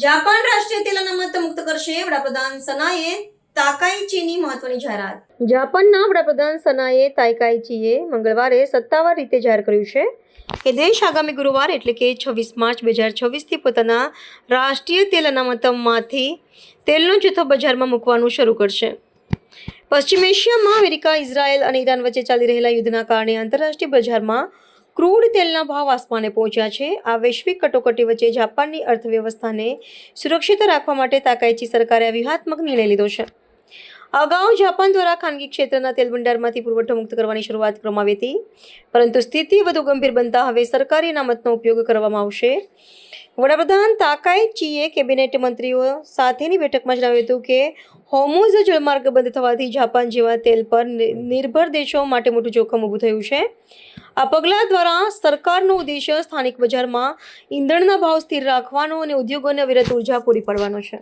Japan રાષ્ટ્રીય તેલ અનામત મુક્ત કરશે. વડાપ્રધાન સનાએ તાકાઇચીની મહત્વની જાહેરાત. જાપાનના વડાપ્રધાન સનાએ તાકાઇચીએ મંગળવારે સત્તાવાર રીતે જાહેર કર્યું છે કે દેશ આગામી ગુરુવાર એટલે કે 26 માર્ચ 2026થી પોતાના રાષ્ટ્રીય તેલ અનામતમાંથી તેલનો જથ્થો બજારમાં મૂકવાનું શરૂ કરશે. પશ્ચિમ એશિયામાં અમેરિકા, ઇઝરાયલ અને ઈરાન વચ્ચે ચાલી રહેલા યુદ્ધના કારણે આંતરરાષ્ટ્રીય બજારમાં ક્રૂડ તેલના ભાવ આસમાને પહોંચ્યા છે. આ વૈશ્વિક કટોકટી વચ્ચે જાપાનની અર્થવ્યવસ્થાને સુરક્ષિત રાખવા માટે તાકાઇચી સરકારે આ વ્યૂહાત્મક નિર્ણય લીધો છે. અગાઉ જાપાન દ્વારા ખાનગી ક્ષેત્રના તેલ ભંડારમાંથી પુરવઠો મુક્ત કરવાની શરૂઆત કરવામાં આવી હતી, પરંતુ સ્થિતિ વધુ ગંભીર બનતા હવે સરકારી અનામતનો ઉપયોગ કરવામાં આવશે. વડાપ્રધાન તાકાઇચીએ કેબિનેટ મંત્રીઓ સાથેની બેઠકમાં જણાવ્યું હતું કે હોર્મુઝ જળમાર્ગ બંધ થવાથી જાપાન જેવા તેલ પર નિર્ભર દેશો માટે મોટું જોખમ ઊભું થયું છે. આ પગલાં દ્વારા સરકારનો ઉદ્દેશ્ય સ્થાનિક બજારમાં ઈંધણના ભાવ સ્થિર રાખવાનો અને ઉદ્યોગોને અવિરત ઉર્જા પૂરી પાડવાનો છે.